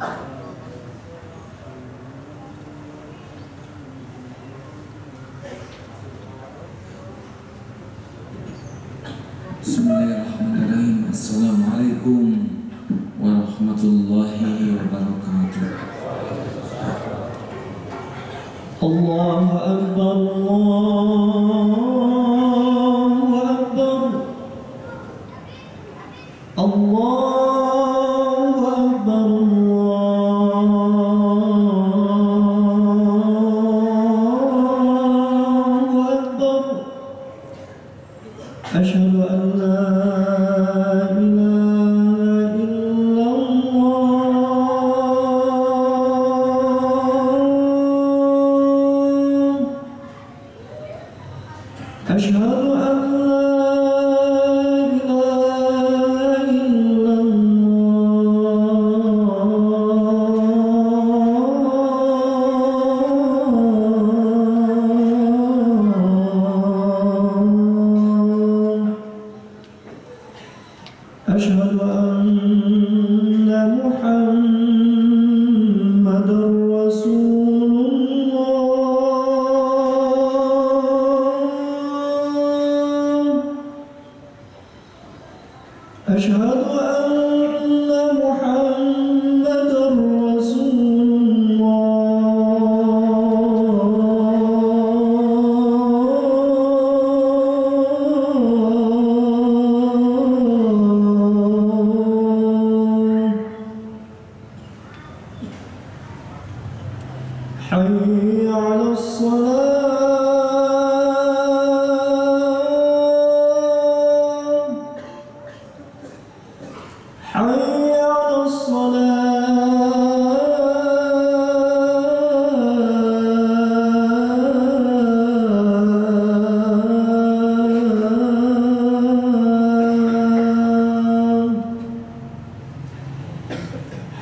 Bismillahirrahmanirrahim. Assalamualaikum warahmatullahi wabarakatuh. Allahu Akbar, Allahu Akbar, Allahu Akbar, Allahu Akbar. Asyhadu an la ilaha illallah. Asyhadu an la ilaha illallah. أشهد أن محمدًا رسول الله. أشهد أن محمدًا رسول الله. حي على الصلاة. حي على الصلاة.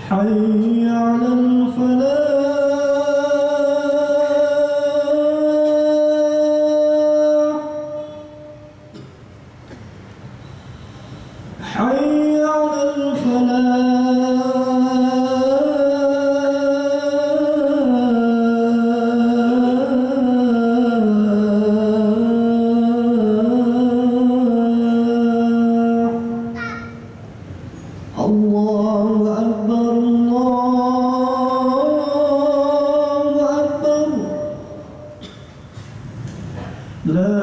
حي على الفلاح. حي على الفلاح. الله أكبر، الله أكبر. لا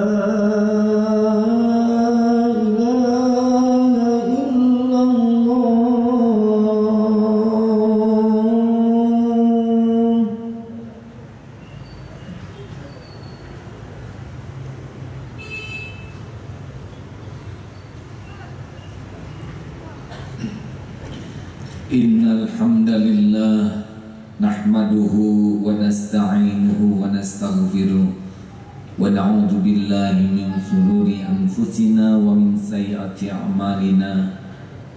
إله إلا الله. Innal hamdalillah nahmaduhu wa nasta'inuhu wa nastaghfiruh wa na'udzu billahi min shururi anfusina wa min sayyiati a'malina.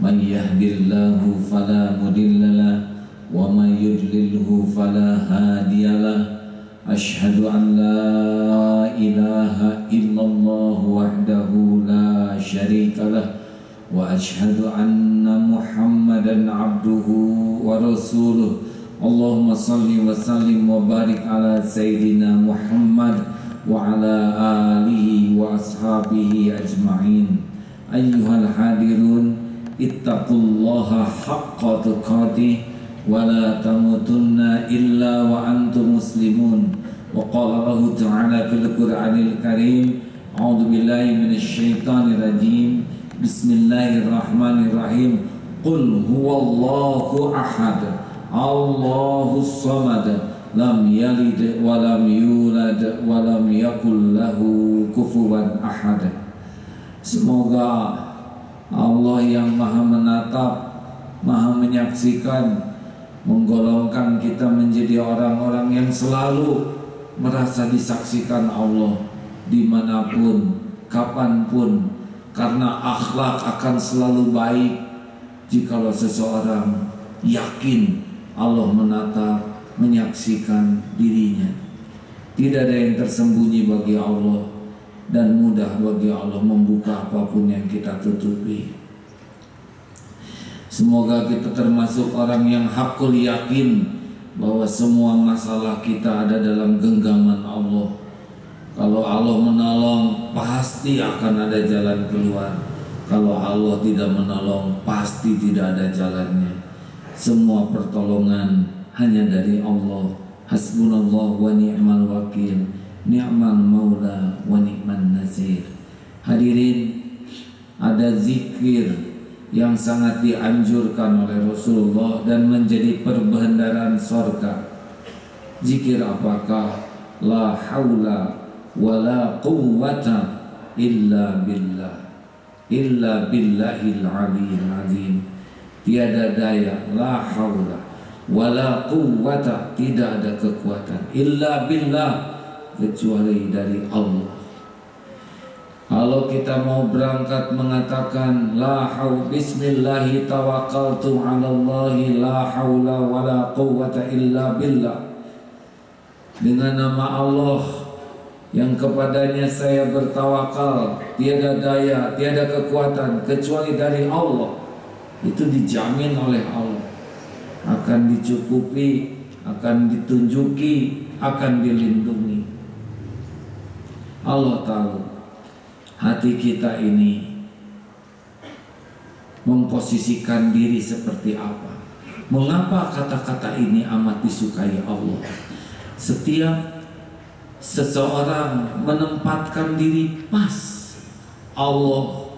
Man yahdihillahu fala mudhillalah wa man yudlilhu fala hadiyalah. Asyhadu an la ilaha illallah wahdahu la syarikalah wa asyhadu anna Muhammadan abduhu wa rasuluh. Allahumma salli wa sallim wa barik ala sayyidina Muhammad wa ala alihi wa ashabihi ajma'in. Ayyuhal hadirun, ittaqullaha haqqa tuqatih wa la tamutunna illa wa antum muslimun. Wa qala Allah ta'ala fil Qur'anil Karim, a'udzu billahi minasy syaithanir rajim. Bismillahirrahmanirrahim. Qul huwallahu ahad, Allahus samad, lam yalid wa lam yulad wa lam yakul lahu kufuwan ahad. Semoga Allah yang maha menatap, maha menyaksikan, menggolongkan kita menjadi orang-orang yang selalu merasa disaksikan Allah dimanapun, kapanpun. Karena akhlak akan selalu baik jikalau seseorang yakin Allah menatap, menyaksikan dirinya. Tidak ada yang tersembunyi bagi Allah, dan mudah bagi Allah membuka apapun yang kita tutupi. Semoga kita termasuk orang yang hakul yakin bahwa semua masalah kita ada dalam genggaman Allah. Kalau Allah menolong, pasti akan ada jalan keluar. Kalau Allah tidak menolong, pasti tidak ada jalannya. Semua pertolongan hanya dari Allah. Hasbunallah wa ni'mal wakil, ni'mal maula wa ni'man nasir. Hadirin, ada zikir yang sangat dianjurkan oleh Rasulullah dan menjadi perbendaharaan surga. Zikir apakah? La haula wa la quwwata illa billah, illa billahil aliyyil azim. Tiada daya, la haula wa la quwwata, tidak ada kekuatan, illa billah, kecuali dari Allah. Kalau kita mau berangkat mengatakan la haula bismillahi tawakkaltu 'ala Allahi la haula wa la quwwata illa billah, dengan nama Allah yang kepadanya saya bertawakal, tiada daya, tiada kekuatan kecuali dari Allah, itu dijamin oleh Allah, akan dicukupi, akan ditunjuki, akan dilindungi. Allah tahu hati kita ini memposisikan diri seperti apa. Mengapa kata-kata ini amat disukai Allah? Setiap seseorang menempatkan diri pas, Allah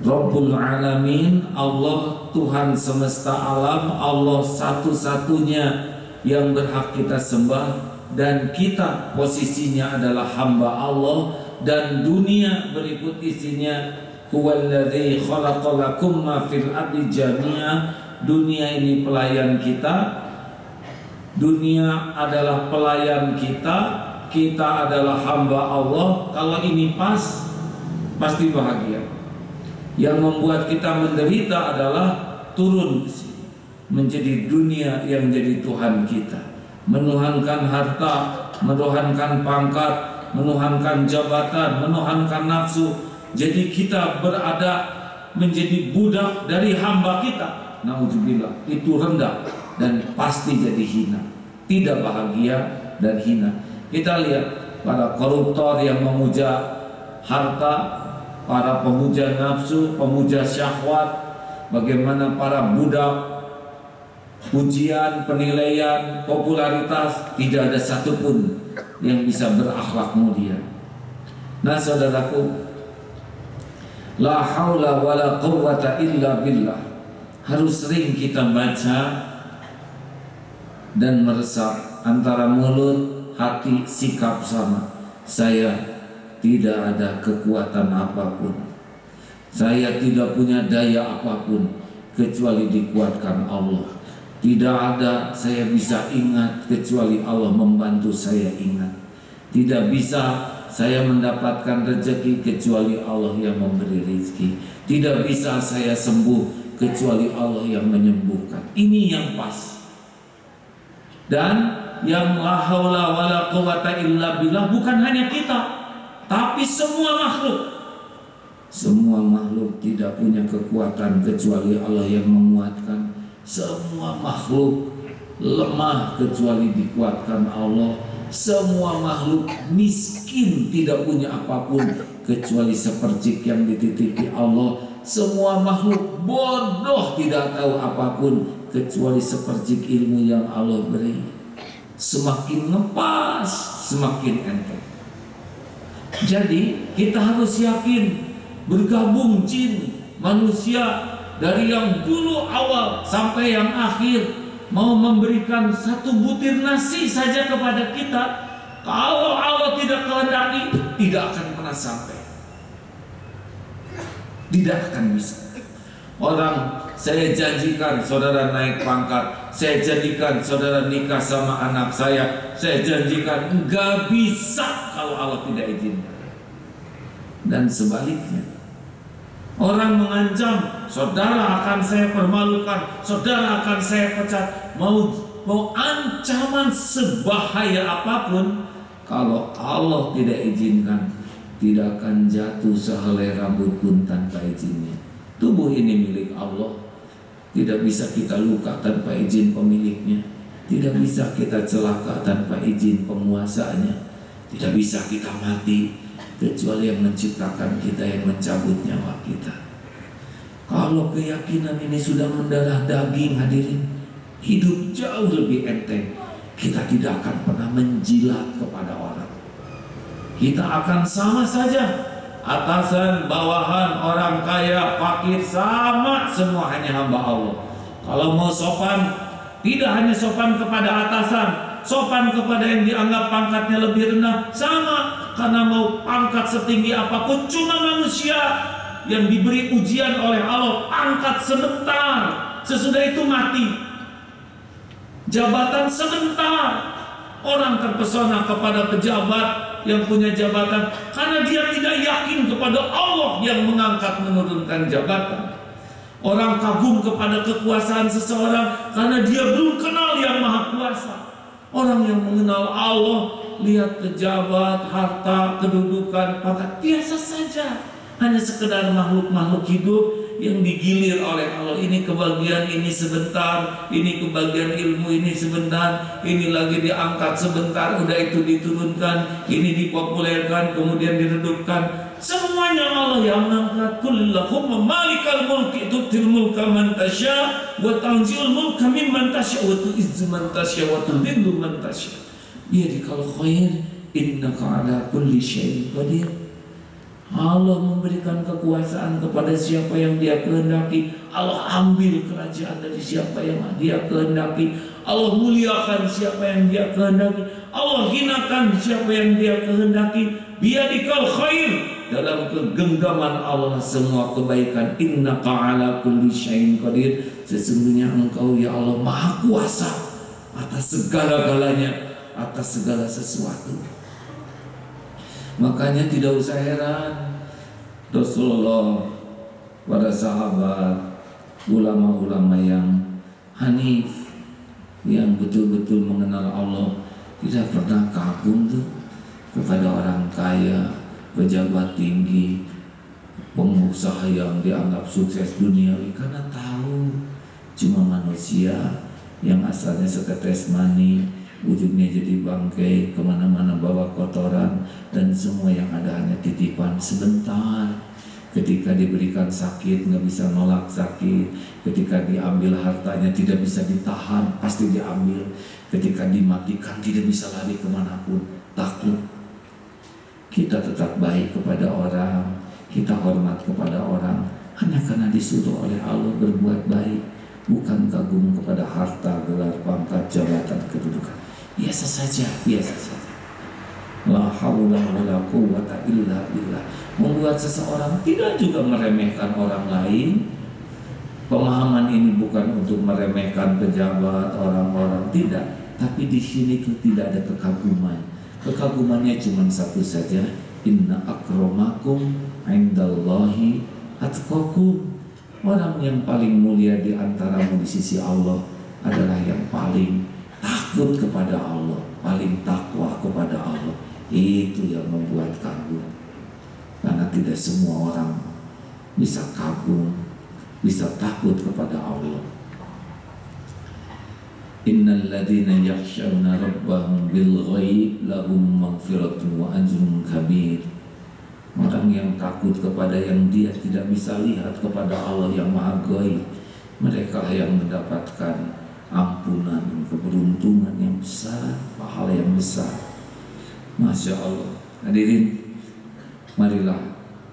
Rabbul Alamin, Allah Tuhan semesta alam, Allah satu-satunya yang berhak kita sembah, dan kita posisinya adalah hamba Allah. Dan dunia berikut isinya, huwallazi khalaqalakum ma fil ardi jami'a. Dunia ini pelayan kita, dunia adalah pelayan kita, kita adalah hamba Allah. Kalau ini pas, pasti bahagia. Yang membuat kita menderita adalah turun ke sini, menjadi dunia yang jadi Tuhan kita, menuhankan harta, menuhankan pangkat, menuhankan jabatan, menuhankan nafsu. Jadi kita berada menjadi budak dari hamba kita. Nauzubillah, itu rendah dan pasti jadi hina, tidak bahagia dan hina. Kita lihat para koruptor yang memuja harta, para pemuja nafsu, pemuja syahwat, bagaimana para budak pujian, penilaian, popularitas, tidak ada satupun yang bisa berakhlak mulia. Nah saudaraku, la haula wa la quwwata illa billah, harus sering kita baca dan meresap antara mulut, hati, sikap sama. Saya tidak ada kekuatan apapun, saya tidak punya daya apapun kecuali dikuatkan Allah. Tidak ada saya bisa ingat kecuali Allah membantu saya ingat. Tidak bisa saya mendapatkan rezeki kecuali Allah yang memberi rezeki. Tidak bisa saya sembuh kecuali Allah yang menyembuhkan. Ini yang pas. Dan yang la haula wala quwwata illa billah bukan hanya kita, tapi semua makhluk. Semua makhluk tidak punya kekuatan kecuali Allah yang menguatkan. Semua makhluk lemah kecuali dikuatkan Allah. Semua makhluk miskin, tidak punya apapun kecuali sepercik yang dititipi Allah. Semua makhluk bodoh, tidak tahu apapun kecuali sepercik ilmu yang Allah beri. Semakin ngepas, semakin enteng. Jadi kita harus yakin, bergabung jin, manusia, dari yang dulu awal sampai yang akhir, mau memberikan satu butir nasi saja kepada kita, kalau Allah tidak kehendaki, tidak akan pernah sampai, tidak akan bisa. Orang saya janjikan saudara naik pangkat, saya janjikan saudara nikah sama anak saya janjikan, enggak bisa kalau Allah tidak izinkan. Dan sebaliknya, orang mengancam, saudara akan saya permalukan, saudara akan saya pecat. Mau ancaman sebahaya apapun, kalau Allah tidak izinkan, tidak akan jatuh sehelai rambut pun tanpa izinnya. Tubuh ini milik Allah. Tidak bisa kita luka tanpa izin pemiliknya. Tidak bisa kita celaka tanpa izin penguasanya. Tidak bisa kita mati kecuali yang menciptakan kita, yang mencabut nyawa kita. Kalau keyakinan ini sudah mendarah daging, hadirin, hidup jauh lebih enteng. Kita tidak akan pernah menjilat kepada orang. Kita akan sama saja, atasan, bawahan, orang kaya, fakir, sama semua, hanya hamba Allah. Kalau mau sopan, tidak hanya sopan kepada atasan, sopan kepada yang dianggap pangkatnya lebih rendah, sama. Karena mau pangkat setinggi apapun, cuma manusia yang diberi ujian oleh Allah, pangkat sebentar, sesudah itu mati. Jabatan sebentar. Orang terpesona kepada pejabat yang punya jabatan karena dia tidak yakin kepada Allah yang mengangkat menurunkan jabatan. Orang kagum kepada kekuasaan seseorang karena dia belum kenal yang maha kuasa. Orang yang mengenal Allah, lihat pejabat, harta, kedudukan, pangkat, biasa saja. Hanya sekedar makhluk-makhluk hidup yang digilir oleh Allah. Ini kebagian ini sebentar, ini kebagian ilmu ini sebentar, ini lagi diangkat sebentar, udah itu diturunkan, ini dipopulerkan, kemudian diredupkan. Semuanya Allah yang mengangkat. Kullahumma malikal mulki tu'til mulka man tasya wa tanzi'ul mulka mimman tasya wa tu'izzu man tasya wa tudhillu man tasya. Biyadikal khair innaka ala kulli syai'in qadir. Allah memberikan kekuasaan kepada siapa yang Dia kehendaki. Allah ambil kerajaan dari siapa yang Dia kehendaki. Allah muliakan siapa yang Dia kehendaki. Allah hinakan siapa yang Dia kehendaki. Biyadikal khair, dalam kegenggaman Allah semua kebaikan. Innaka ala kulli syai'in qadir. Sesungguhnya Engkau ya Allah maha kuasa atas segala-galanya, atas segala sesuatu. Makanya tidak usah heran Rasulullah, para sahabat, ulama-ulama yang hanif, yang betul-betul mengenal Allah, tidak pernah kagum tuh kepada orang kaya, pejabat tinggi, pengusaha yang dianggap sukses duniawi, karena tahu cuma manusia yang asalnya setetes mani, ujungnya jadi bangkai, kemana-mana bawa kotoran, dan semua yang ada hanya titipan sebentar. Ketika diberikan sakit nggak bisa nolak sakit, ketika diambil hartanya tidak bisa ditahan, pasti diambil. Ketika dimatikan tidak bisa lari kemanapun, takut. Kita tetap baik kepada orang, kita hormat kepada orang, hanya karena disuruh oleh Allah berbuat baik, bukan kagum kepada harta, gelar, pangkat, jabatan, kedudukan. Biasa saja, biasa saja. La haula wala quwwata illa billah. Membuat seseorang tidak juga meremehkan orang lain. Pemahaman ini bukan untuk meremehkan pejabat, orang-orang, tidak. Tapi di sini itu tidak ada kekaguman. Kekagumannya cuma satu saja. Inna akramakum indallahi atqakum. Orang yang paling mulia di antaramu di sisi Allah adalah yang paling takut kepada Allah, paling takwa kepada Allah. Itu yang membuat kagum. Karena tidak semua orang bisa kagum, bisa takut kepada Allah. Innal ladzina yakhshawna rabbahum bil ghaib lahum maghfiratun wa ajrun kabir. Orang yang takut kepada yang dia tidak bisa lihat, kepada Allah yang maha gaib, mereka yang mendapatkan ampunan, keberuntungan yang besar, pahala yang besar. Masya Allah. Hadirin, marilah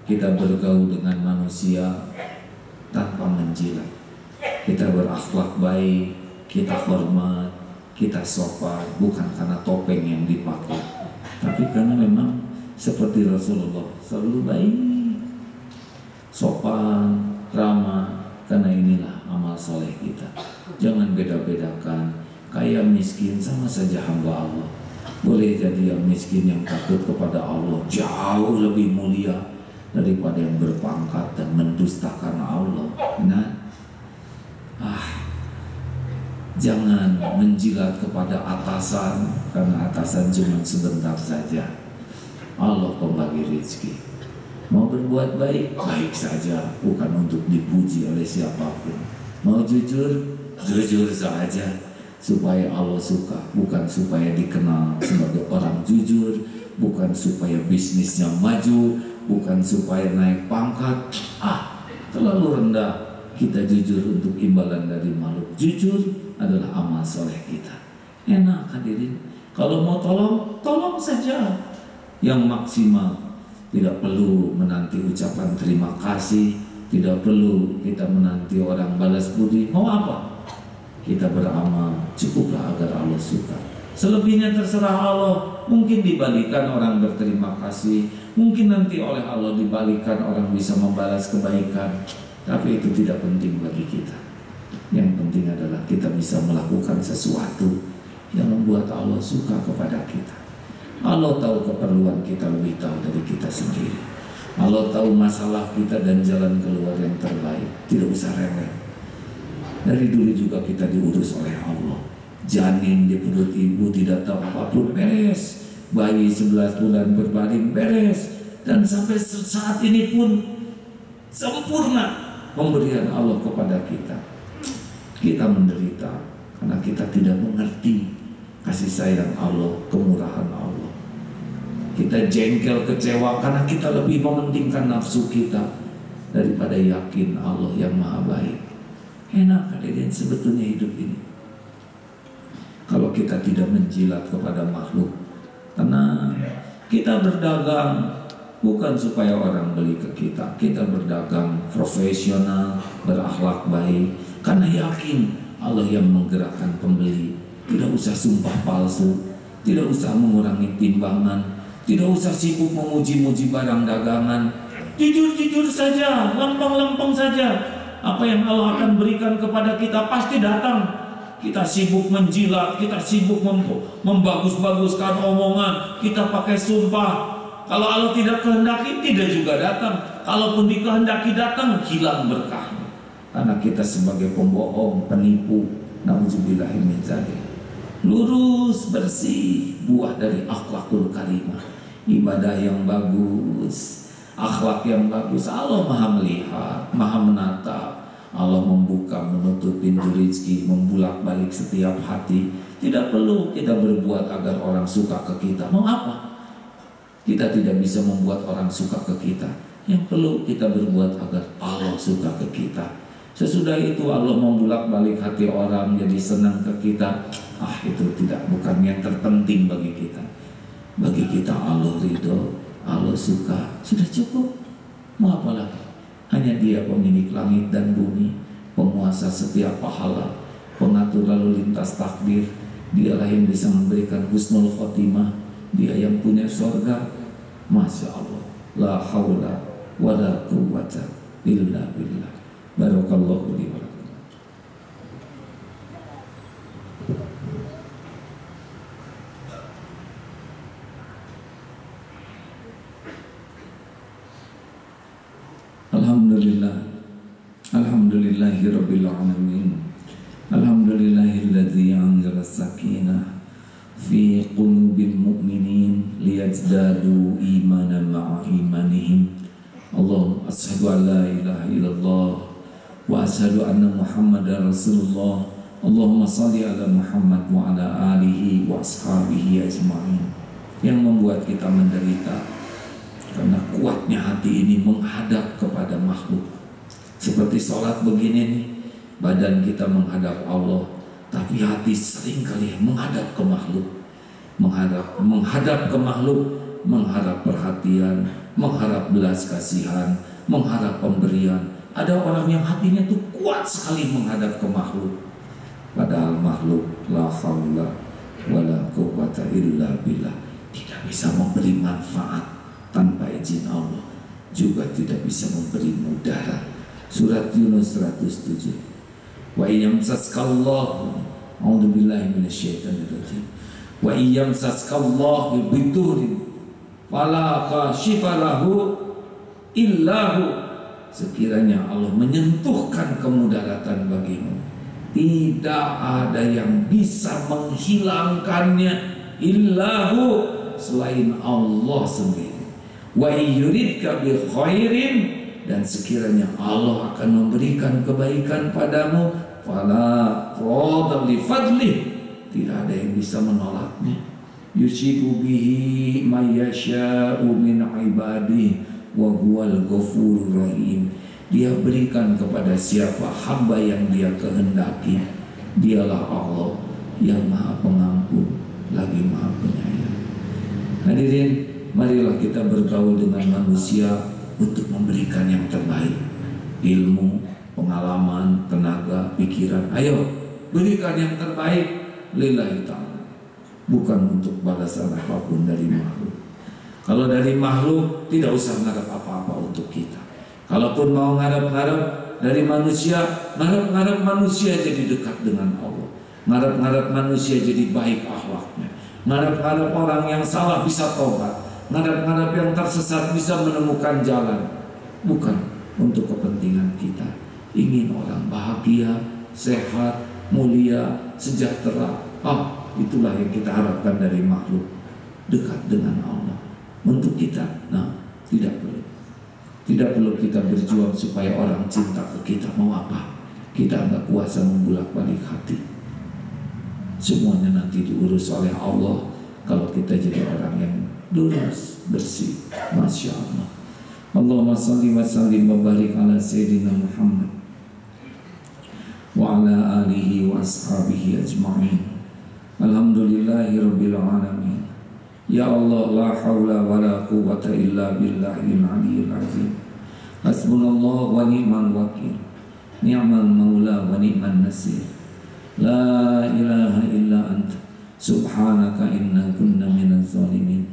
kita bergaul dengan manusia tanpa menjilat. Kita berakhlak baik, kita hormat, kita sopan, bukan karena topeng yang dipakai, tapi karena memang seperti Rasulullah, selalu baik, sopan, ramah. Karena inilah amal soleh kita. Jangan beda-bedakan, kaya miskin sama saja hamba Allah. Boleh jadi yang miskin yang takut kepada Allah jauh lebih mulia daripada yang berpangkat dan mendustakan Allah. Nah, jangan menjilat kepada atasan, karena atasan cuma sebentar saja. Allah pembagi rezeki. Mau berbuat baik, baik saja, bukan untuk dipuji oleh siapapun. Mau jujur, jujur saja supaya Allah suka, bukan supaya dikenal sebagai orang jujur, bukan supaya bisnisnya maju, bukan supaya naik pangkat. Terlalu rendah kita jujur untuk imbalan dari makhluk. Jujur adalah amal soleh kita. Enak hadirin. Kalau mau tolong, tolong saja yang maksimal. Tidak perlu menanti ucapan terima kasih, tidak perlu kita menanti orang balas budi. Mau apa? Kita beramal, cukuplah agar Allah suka. Selebihnya terserah Allah. Mungkin dibalikan orang berterima kasih, mungkin nanti oleh Allah dibalikan orang bisa membalas kebaikan. Tapi itu tidak penting bagi kita. Yang penting adalah kita bisa melakukan sesuatu yang membuat Allah suka kepada kita. Allah tahu keperluan kita lebih tahu dari kita sendiri. Allah tahu masalah kita dan jalan keluar yang terbaik. Tidak usah rewel. Dari dulu juga kita diurus oleh Allah. Janin di perut ibu tidak tahu apapun, beres. Bayi 11 bulan berbaring, beres. Dan sampai saat ini pun sempurna pemberian Allah kepada kita. Kita menderita karena kita tidak mengerti kasih sayang Allah, kemurahan Allah. Kita jengkel, kecewa karena kita lebih mementingkan nafsu kita daripada yakin Allah yang maha baik. Enak hadirin sebetulnya hidup ini kalau kita tidak menjilat kepada makhluk. Tenang, kita berdagang bukan supaya orang beli ke kita. Kita berdagang profesional, berakhlak baik, karena yakin Allah yang menggerakkan pembeli. Tidak usah sumpah palsu, tidak usah mengurangi timbangan, tidak usah sibuk memuji-muji barang dagangan. Jujur-jujur saja, lempeng-lempeng saja. Apa yang Allah akan berikan kepada kita pasti datang. Kita sibuk menjilat, kita sibuk membagus-baguskan omongan, kita pakai sumpah. Kalau Allah tidak kehendaki, tidak juga datang. Kalaupun dikehendaki datang, hilang berkahnya. Karena kita sebagai pembohong, penipu, nauzubillahi min dzalik. Lurus, bersih, buah dari akhlakul karimah. Ibadah yang bagus, akhlak yang bagus. Allah maha melihat, maha menatap. Allah membuka, menutup pintu rezeki, membulak-balik setiap hati. Tidak perlu kita berbuat agar orang suka ke kita. Mau apa? Kita tidak bisa membuat orang suka ke kita. Yang perlu kita berbuat agar Allah suka ke kita. Sesudah itu Allah membulak-balik hati orang jadi senang ke kita. Itu bukan yang terpenting bagi kita. Bagi kita Allah ridho, Allah suka, sudah cukup. Mau apa lagi? Hanya Dia pemilik langit dan bumi, penguasa setiap pahala, pengatur lalu lintas takdir. Dialah yang bisa memberikan husnul khotimah. Dia yang punya surga. Masya Allah, la haula wa la quwwata illa billah. Barakallahu li wa lakum. Alhamdulillah, alhamdulillahi rabbil alamin. Alhamdulillahilladzi anzala sakinah fi qulubil mu'minin liyazdadu imanan ma'a imanihim. Allah asyhadu an la ilaha illallah wa asyhadu anna Muhammadar Rasulullah. Allahumma salli ala Muhammad wa ala alihi wa ashabihi ajma'in. Yang membuat kita menderita karena kuatnya hati ini menghadap kepada makhluk. Seperti sholat begini nih, badan kita menghadap Allah, tapi hati seringkali menghadap ke makhluk. Menghadap ke makhluk, mengharap perhatian, mengharap belas kasihan, mengharap pemberian. Ada orang yang hatinya tuh kuat sekali menghadap ke makhluk. Padahal makhluk la haula wala quwwata illa billah tidak bisa memberi manfaat tanpa izin Allah, juga tidak bisa memberi mudarat. Surat Yunus 107. Wa iyamsaskallahu, a'udzubillahi minasyaitonirrajim. Wa iyamsaskallahu bidurin fala kashifa lahu illahu. Sekiranya Allah menyentuhkan kemudaratan bagimu, tidak ada yang bisa menghilangkannya illahu, selain Allah sendiri. Wa yuridka bi khairin, dan sekiranya Allah akan memberikan kebaikan padamu, fala radha li fadlih, tidak ada yang bisa menolaknya. Yusibu bihi may yasha'u min ibadihi wa huwal ghafurur rahim. Dia berikan kepada siapa hamba yang dia kehendaki. Dialah Allah yang Maha Pengampun lagi Maha Penyayang. Hadirin, marilah kita bergaul dengan manusia untuk memberikan yang terbaik. Ilmu, pengalaman, tenaga, pikiran. Ayo, berikan yang terbaik lillahi ta'ala, bukan untuk balasan apapun dari makhluk. Kalau dari makhluk, tidak usah ngarep apa-apa untuk kita. Kalaupun mau ngarep-ngarep dari manusia, ngarep-ngarep manusia jadi dekat dengan Allah, ngarep-ngarep manusia jadi baik akhlaknya, ngarep-ngarep orang yang salah bisa tobat, ngarep-ngarep yang tersesat bisa menemukan jalan. Bukan untuk kepentingan kita. Ingin orang bahagia, sehat, mulia, sejahtera. Itulah yang kita harapkan dari makhluk. Dekat dengan Allah. Untuk kita, tidak perlu. Tidak perlu kita berjuang supaya orang cinta ke kita. Mau apa? Kita nggak kuasa membulak-balik hati. Semuanya nanti diurus oleh Allah kalau kita jadi orang yang lurus, bersih. Masya Allah. Allahumma salli wa sallim wa barik ala Sayyidina Muhammad wa ala alihi wa ashabihi ajma'in. Alhamdulillahi rabbil alamin. Ya Allah, la hawla wa la quwwata illa billahil aliyyil azim. Hasbunallah wa ni'mal wakil, ni'mal maula wa ni'man nasir. La ilaha illa anta subhanaka inna kunna minaz zalimin.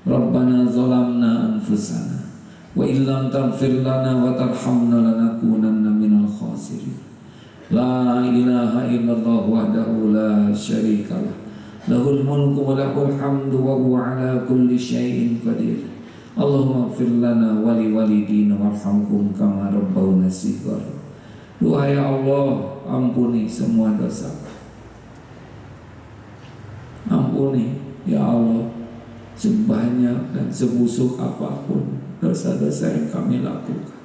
Rabbana zalamna anfusana wa illam taghfir lana wa tarhamna lanakunanna minal khasirin. La ilaha illallah wahdahu la syarika lah, lahul mulku wa lahul hamdu wa huwa ala kulli syai'in qadir. Allahumma ighfir lana wa li walidina warhamhum kama rabbawna shighara. Doa ya Allah, ampuni semua dosa. Ampuni ya Allah sebanyak dan sebusuk apapun dosa-dosa yang kami lakukan.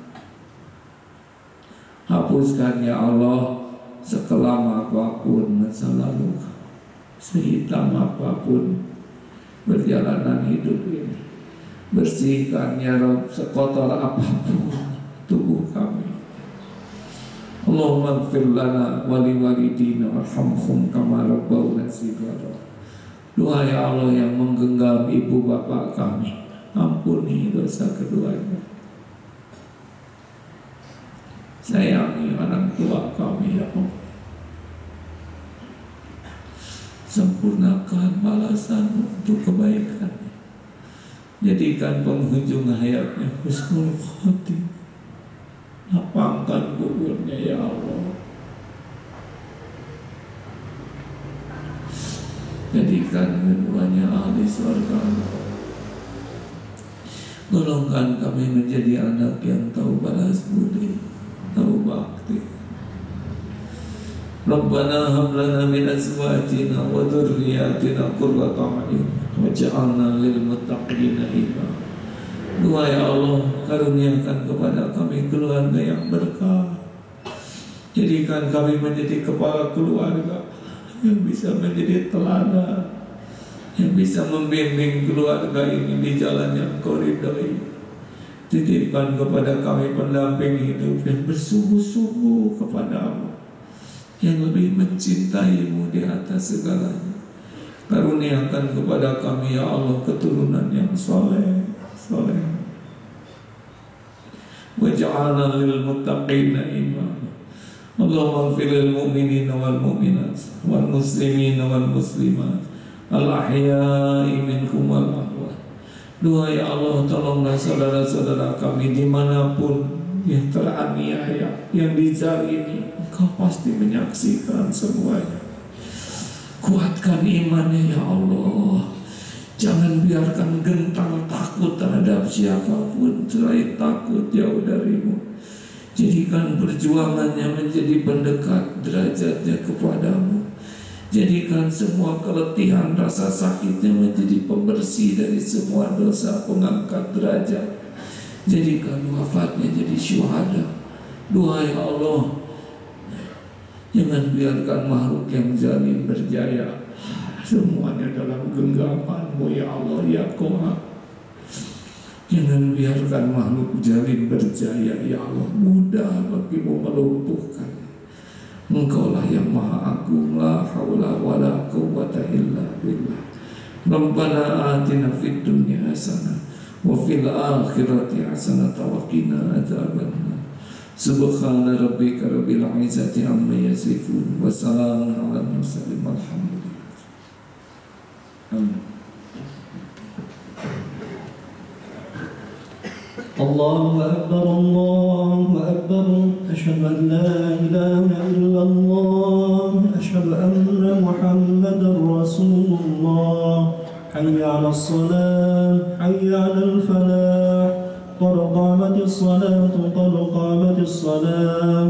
Hapuskan ya Allah sekelam apapun masa lalu, sehitam apapun perjalanan hidup ini. Bersihkan ya Rabb sekotor apapun tubuh kami. Allahumma ighfir lana wa li walidina warhamhum kama rabbawna shighara. Doa ya Allah yang menggenggam ibu bapak kami, ampuni dosa keduanya. Sayangi orang tua kami ya Allah. Sempurnakan balasan untuk kebaikan. Jadikan penghujung hayatnya husnul khotimah. Lapangkan kuburnya ya Allah. Jadikan keduanya ahli surga. Golongkan kami menjadi anak yang tahu balas budi, tahu bakti. Rabbana hab lana min azwajina wa dhurriyyatina qurrata a'yun waj'alna lil muttaqina imama. Doa ya Allah, karuniakan kepada kami keluarga yang berkah. Jadikan kami menjadi kepala keluarga yang bisa menjadi teladan, yang bisa membimbing keluarga ini di jalan yang Kau ridhai. Titipkan kepada kami pendamping hidup yang bersungguh-sungguh kepadamu, yang lebih mencintaimu di atas segalanya. Karuniakan kepada kami ya Allah keturunan yang soleh. Waj'alna lil muttaqina imama. Allahumma ighfir lil mu'minina wal mu'minat wal muslimina wal muslimat al ahya'i minkum wal amwat. Doa ya Allah, tolonglah saudara-saudara kami dimanapun yang teraniaya, yang dizalimi. Engkau pasti menyaksikan semuanya. Kuatkan imannya ya Allah. Jangan biarkan gentar takut terhadap siapapun selain takut jauh darimu. Jadikan perjuangannya menjadi pendekat derajatnya kepadamu. Jadikan semua keletihan rasa sakitnya menjadi pembersih dari semua dosa, pengangkat derajat. jadikan wafatnya jadi syuhada. Doa ya Allah, jangan biarkan makhluk yang zalim berjaya semuanya dalam genggaman-Mu ya Allah ya Qahhar. Jangan biarkan makhluk zalim berjaya ya Allah, mudah bagi-Mu melumpuhkan. Engkaulah yang maha agung, la haula wala quwwata illa billah. Rabbana atina fid dunya hasanah wa fil akhirati hasanah wa qina adzabannar. Subhana rabbika rabbil izzati amma yasifun wa salamun alal mursalin walhamdulillah. Amin. الله أكبر الله أكبر أشهد أن لا إله إلا الله أشهد أن محمدا رسول الله حي على الصلاة حي على الفلاح قد قامت الصلاة قد قامت الصلاة